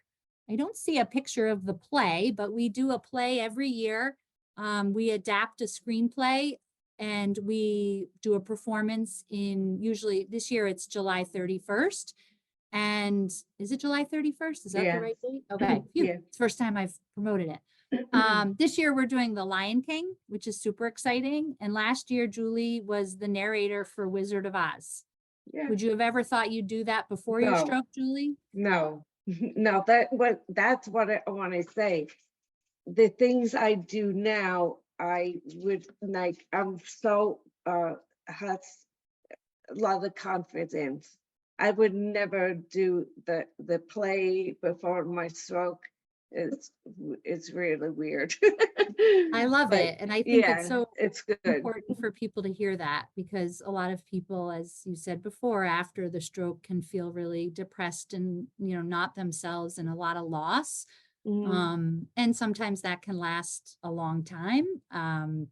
I don't see a picture of the play, but we do a play every year. We adapt a screenplay and we do a performance usually this year it's July 31st. And is it July 31st? Is that the right date? Okay, yeah. It's the first time I've promoted it. This year we're doing The Lion King, which is super exciting. And last year, Julie was the narrator for Wizard of Oz. Yeah. Would you have ever thought you'd do that before your stroke, Julie? No, no, that's what I want to say. The things I do now, I would like, I'm so, has a lot of confidence. I would never do the play before my stroke. It's really weird. I love it. And I think it's good. Important for people to hear that, because a lot of people, as you said before, after the stroke can feel really depressed and, not themselves and a lot of loss. And sometimes that can last a long time,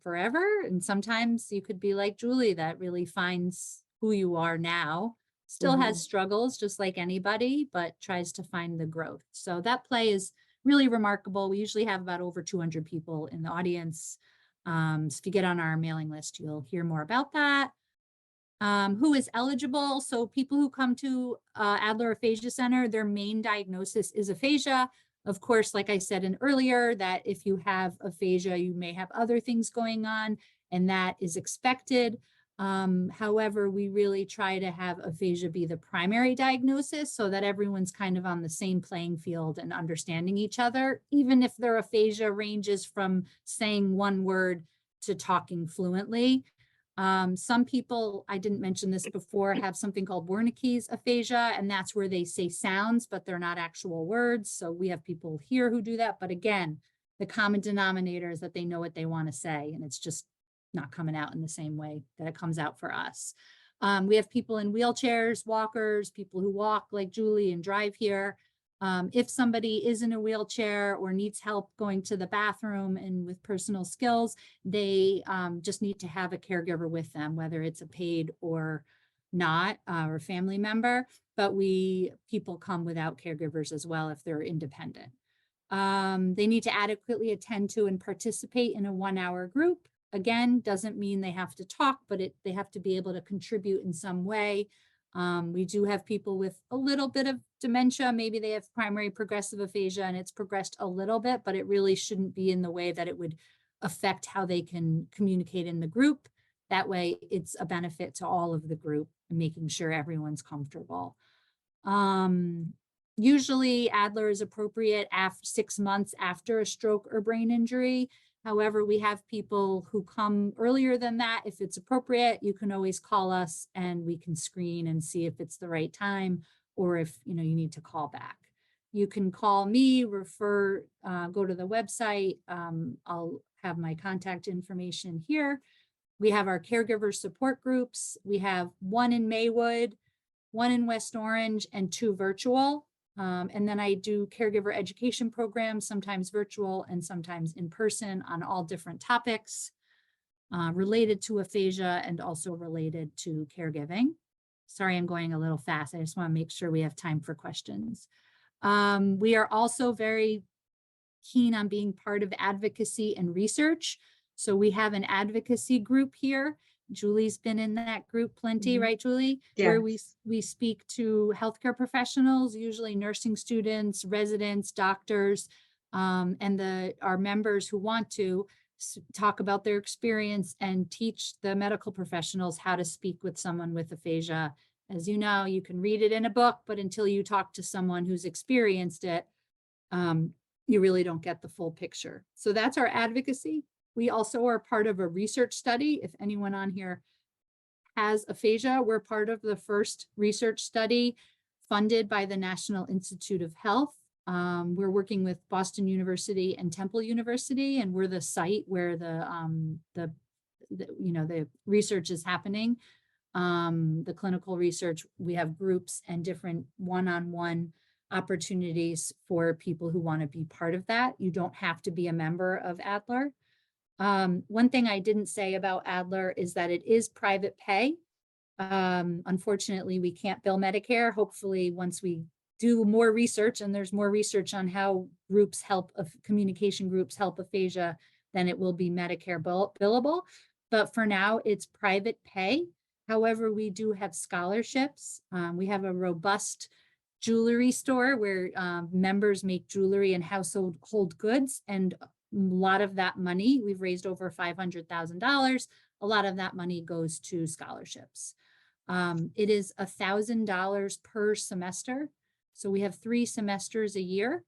forever. And sometimes you could be like Julie, that really finds who you are now. Still has struggles just like anybody, but tries to find the growth. So that play is really remarkable. We usually have about over 200 people in the audience. So if you get on our mailing list, you'll hear more about that. Who is eligible? So people who come to Adler Aphasia Center, their main diagnosis is aphasia. Of course, like I said earlier, that if you have aphasia, you may have other things going on, and that is expected. However, we really try to have aphasia be the primary diagnosis so that everyone's kind of on the same playing field and understanding each other, even if their aphasia ranges from saying one word to talking fluently. Some people, I didn't mention this before, have something called Wernicke's aphasia, and that's where they say sounds, but they're not actual words. So we have people here who do that. But again, the common denominator is that they know what they want to say, and it's just not coming out in the same way that it comes out for us. We have people in wheelchairs, walkers, people who walk like Julie and drive here. If somebody is in a wheelchair or needs help going to the bathroom and with personal skills, they just need to have a caregiver with them, whether it's a paid or not, or a family member. But people come without caregivers as well if they're independent. They need to adequately attend to and participate in a 1-hour group. again, doesn't mean they have to talk, but they have to be able to contribute in some way. We do have people with a little bit of dementia. Maybe they have primary progressive aphasia and it's progressed a little bit, but it really shouldn't be in the way that it would affect how they can communicate in the group. That way it's a benefit to all of the group and making sure everyone's comfortable. Usually Adler is appropriate after 6 months after a stroke or brain injury. However, we have people who come earlier than that. If it's appropriate, you can always call us and we can screen and see if it's the right time or if you need to call back. You can call me, refer, go to the website. I'll have my contact information here. We have our caregiver support groups. We have one in Maywood, one in West Orange, and 2 virtual. And then I do caregiver education programs, sometimes virtual and sometimes in person on all different topics related to aphasia and also related to caregiving. Sorry, I'm going a little fast. I just want to make sure we have time for questions. We are also very keen on being part of advocacy and research. So we have an advocacy group here. Julie's been in that group plenty, right, Julie? Yeah. Where we speak to healthcare professionals, usually nursing students, residents, doctors, and our members who want to talk about their experience and teach the medical professionals how to speak with someone with aphasia. As you know, you can read it in a book, but until you talk to someone who's experienced it, you really don't get the full picture. So that's our advocacy. We also are part of a research study. If anyone on here has aphasia, we're part of the first research study funded by the National Institute of Health. We're working with Boston University and Temple University, and we're the site where the research is happening. The clinical research, we have groups and different one-on-one opportunities for people who want to be part of that. You don't have to be a member of Adler. One thing I didn't say about Adler is that it is private pay. Unfortunately, we can't bill Medicare. Hopefully, once we do more research and there's more research on how groups help, communication groups help aphasia, then it will be Medicare billable. But for now, it's private pay. However, we do have scholarships. We have a robust jewelry store where members make jewelry and household goods, and a lot of that money, we've raised over $500,000. A lot of that money goes to scholarships. It is $1,000 per semester. So we have 3 semesters a year.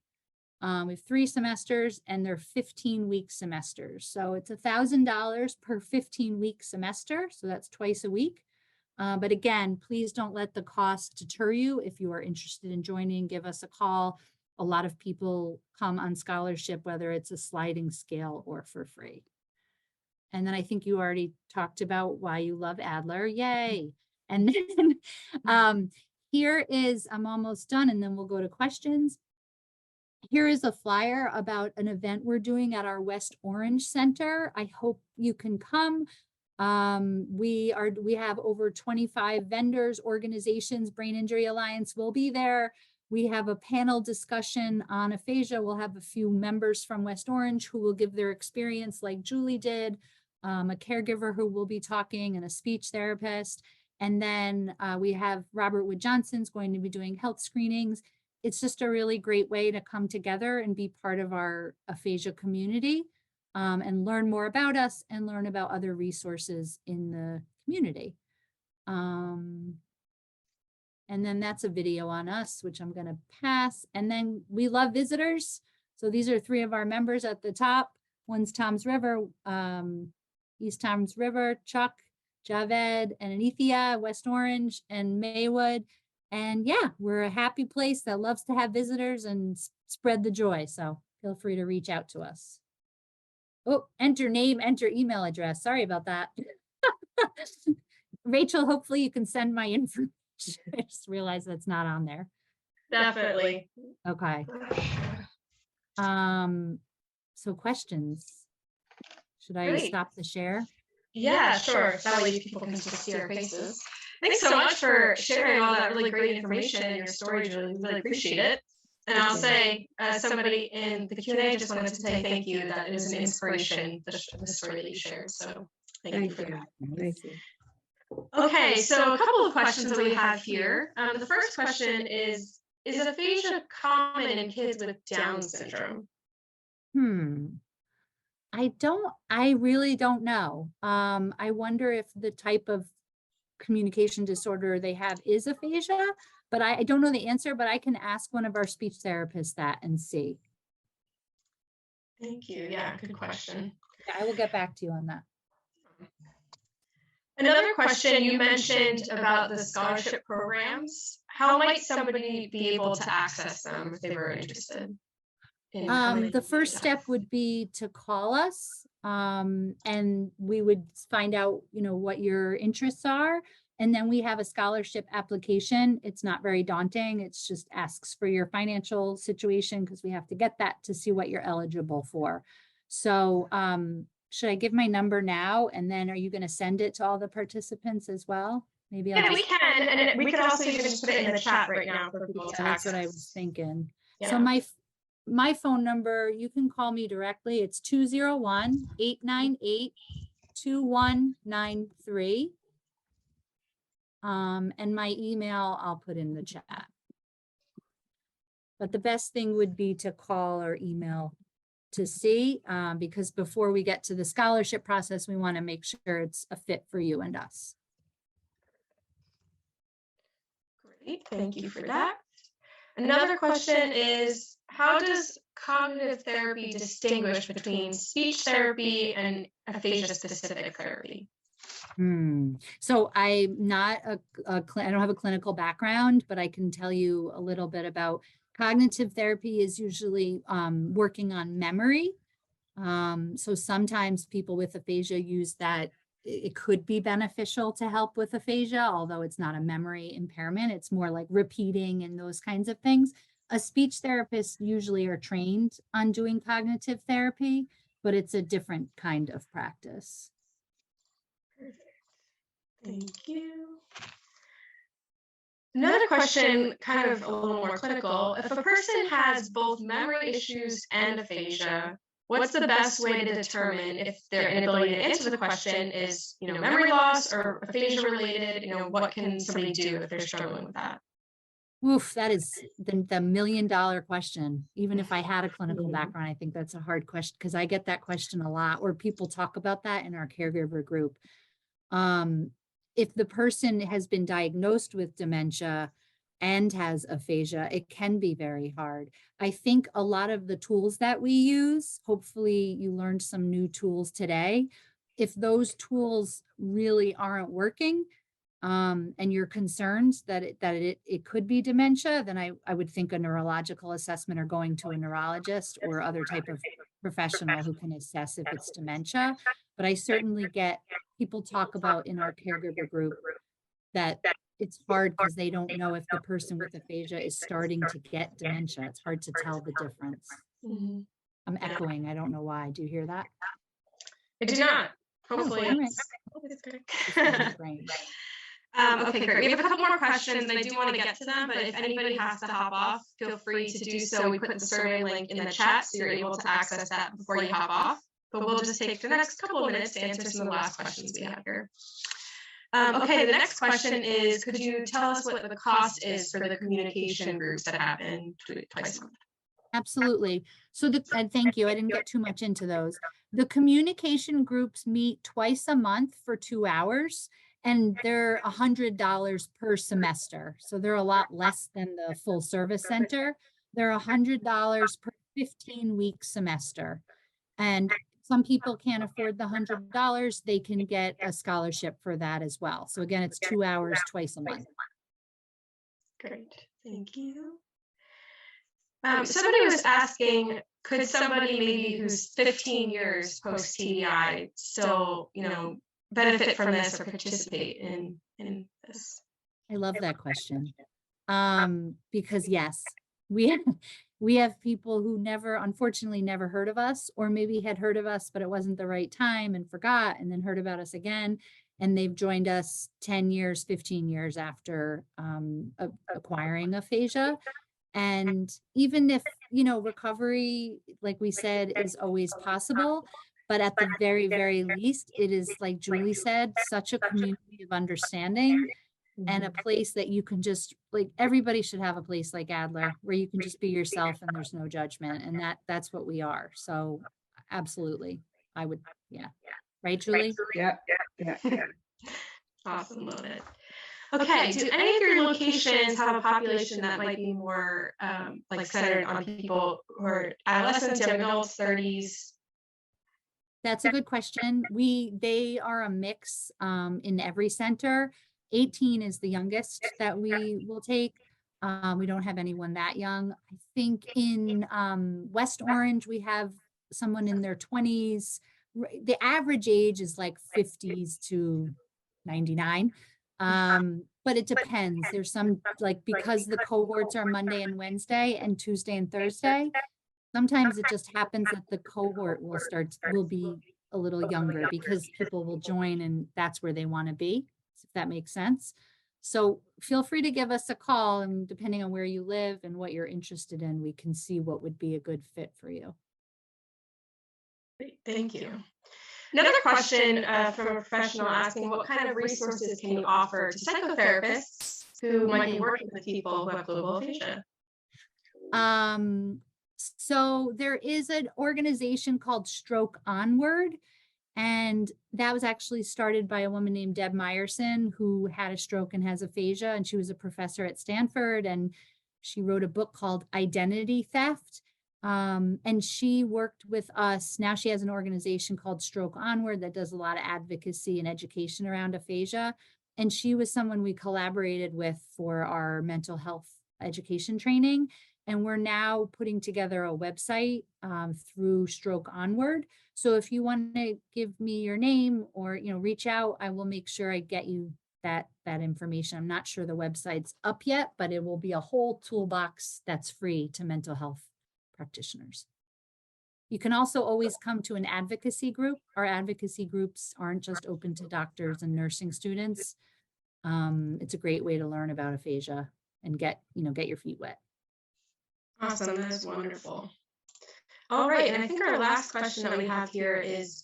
We have 3 semesters and they're 15-week semesters. So it's $1,000 per 15-week semester. So that's twice a week. But again, please don't let the cost deter you. If you are interested in joining, give us a call. A lot of people come on scholarship, whether it's a sliding scale or for free. And then I think you already talked about why you love Adler. Yay. And then here is, I'm almost done, and then we'll go to questions. Here is a flyer about an event we're doing at our West Orange Center. I hope you can come. We have over 25 vendors, organizations. Brain Injury Alliance will be there. We have a panel discussion on aphasia. We'll have a few members from West Orange who will give their experience like Julie did, a caregiver who will be talking, and a speech therapist. And then we have Robert Wood Johnson's going to be doing health screenings. It's just a really great way to come together and be part of our aphasia community, and learn more about us and learn about other resources in the community. And then that's a video on us, which I'm going to pass. And then we love visitors. So these are 3 of our members at the top. One's Tom's River, East Tom's River, Chuck, Javed, and Anithia, West Orange, and Maywood. And yeah, we're a happy place that loves to have visitors and spread the joy. So feel free to reach out to us. Oh, enter name, enter email address. Sorry about that. Rachel, hopefully you can send my information. I just realized that's not on there. Definitely. Okay. So questions. Should I stop the share? Yeah, sure. That way people can just see our faces. Thanks so much for sharing all that really great information in your story, Julie. We really appreciate it. And I'll say, somebody in the Q&A just wanted to say thank you, that it was an inspiration, the story that you shared. So thank you for that. Thank you. Okay, so a couple of questions that we have here. The first question is aphasia common in kids with Down syndrome? I really don't know. I wonder if the type of communication disorder they have is aphasia, but I don't know the answer, but I can ask one of our speech therapists that and see. Thank you. Yeah, good question. Yeah, I will get back to you on that. Another question, you mentioned about the scholarship programs. How might somebody be able to access them if they were interested? The first step would be to call us, and we would find out, what your interests are. And then we have a scholarship application. It's not very daunting. It's just asks for your financial situation because we have to get that to see what you're eligible for. So, should I give my number now? And then are you going to send it to all the participants as well? Maybe I'll we can. And we could also even just put it in the chat right now for people to access. That's what I was thinking. Yeah. So my phone number, you can call me directly. It's 201-898-2193. And my email, I'll put in the chat. But the best thing would be to call or email to see, because before we get to the scholarship process, we want to make sure it's a fit for you and us. Great, thank you for that. Another question is, how does cognitive therapy distinguish between speech therapy and aphasia-specific therapy? So I'm not I don't have a clinical background, but I can tell you a little bit about cognitive therapy is usually working on memory. So sometimes people with aphasia use that. It could be beneficial to help with aphasia, although it's not a memory impairment. It's more like repeating and those kinds of things. A speech therapist usually are trained on doing cognitive therapy, but it's a different kind of practice. Thank you. Another question, kind of a little more clinical. If a person has both memory issues and aphasia, what's the best way to determine if their inability to answer the question is, memory loss or aphasia related? What can somebody do if they're struggling with that? Oof, that is the million-dollar question. Even if I had a clinical background, I think that's a hard question because I get that question a lot, or people talk about that in our caregiver group. If the person has been diagnosed with dementia and has aphasia, it can be very hard. I think a lot of the tools that we use, hopefully you learned some new tools today. If those tools really aren't working, and you're concerned that it could be dementia, then I would think a neurological assessment or going to a neurologist or other type of professional who can assess if it's dementia. But I certainly get people talk about in our caregiver group that it's hard because they don't know if the person with aphasia is starting to get dementia. It's hard to tell the difference. Mm-hmm. I'm echoing. I don't know why. Do you hear that? I do not. Hopefully. It's great. Okay, great. We have a couple more questions and I do want to get to them, but if anybody has to hop off, feel free to do so. We put the survey link in the chat so you're able to access that before you hop off. But we'll just take the next couple of minutes to answer some of the last questions we have here. Okay, the next question is, could you tell us what the cost is for the communication groups that happen twice a month? Absolutely. So and thank you. I didn't get too much into those. The communication groups meet twice a month for 2 hours. And they're $100 per semester. So they're a lot less than the full service center. They're $100 per 15-week semester. And some people can't afford the $100. They can get a scholarship for that as well. So again, it's 2 hours twice a month. Great, thank you. Somebody was asking, could somebody maybe who's 15 years post TBI still, benefit from this or participate in this? I love that question. Because yes, we have people who unfortunately never heard of us, or maybe had heard of us, but it wasn't the right time and forgot, and then heard about us again. And they've joined us 10 years, 15 years after acquiring aphasia. And even if, recovery, like we said, is always possible, but at the very, very least, it is, like Julie said, such a community of understanding and a place that you can just, like, everybody should have a place like Adler where you can just be yourself and there's no judgment. And that's what we are. So absolutely. I would, yeah. Right, Julie? Yeah, yeah. Awesome, love it. Okay, do any of your locations have a population that might be more like centered on people who are adolescents, young adults, 30s? That's a good question. They are a mix in every center. 18 is the youngest that we will take. We don't have anyone that young. I think in West Orange, we have someone in their 20s. The average age is like 50s to 99. But it depends. There's some, like, because the cohorts are Monday and Wednesday and Tuesday and Thursday, sometimes it just happens that the cohort will be a little younger because people will join and that's where they want to be, if that makes sense. So feel free to give us a call, and depending on where you live and what you're interested in, we can see what would be a good fit for you. Great, thank you. Another question from a professional asking, what kind of resources can you offer to psychotherapists who might be working with people who have global aphasia? So there is an organization called Stroke Onward, and that was actually started by a woman named Deb Meyerson, who had a stroke and has aphasia, and she was a professor at Stanford, and she wrote a book called Identity Theft. And she worked with us. Now she has an organization called Stroke Onward that does a lot of advocacy and education around aphasia. And she was someone we collaborated with for our mental health education training. And we're now putting together a website through Stroke Onward. So if you want to give me your name or, reach out, I will make sure I get you that information. I'm not sure the website's up yet, but it will be a whole toolbox that's free to mental health practitioners. You can also always come to an advocacy group. Our advocacy groups aren't just open to doctors and nursing students. It's a great way to learn about aphasia and get your feet wet. Awesome, that's wonderful. All right, and I think our last question that we have here is,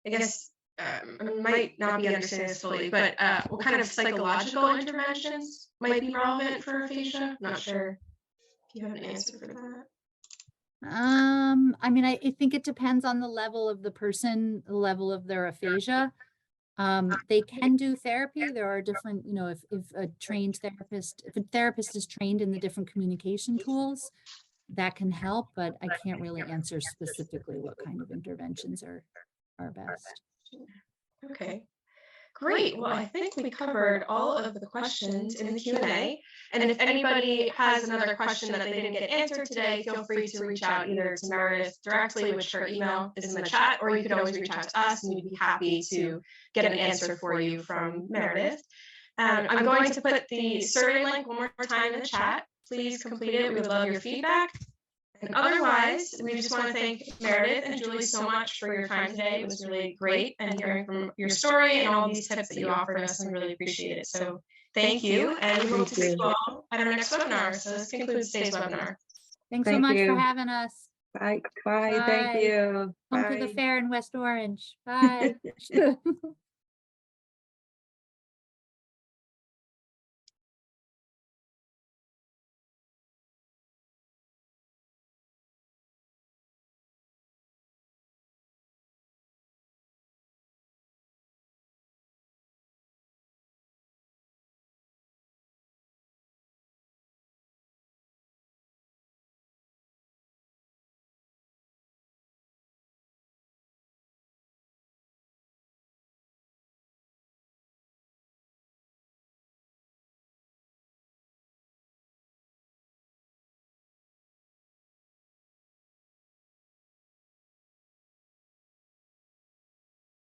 I guess, I might not be understanding this fully, but what kind of psychological interventions might be relevant for aphasia? Not sure if you have an answer for that. I mean, I think it depends on the level of the person, the level of their aphasia. They can do therapy. There are different, if a therapist is trained in the different communication tools, that can help, but I can't really answer specifically what kind of interventions are best. Okay. Great. Well, I think we covered all of the questions in the Q&A. And if anybody has another question that they didn't get answered today, feel free to reach out either to Meredith directly, which her email is in the chat, or you could always reach out to us and we'd be happy to get an answer for you from Meredith. I'm going to put the survey link one more time in the chat. Please complete it. We would love your feedback. And otherwise, we just want to thank Meredith and Julie so much for your time today. It was really great, and hearing from your story and all these tips that you offered us, I really appreciate it. So thank you, and we hope to see you all at our next webinar. So this concludes today's webinar. Thanks so much for having us. Bye. Bye. Thank you. Come to the fair in West Orange. Bye.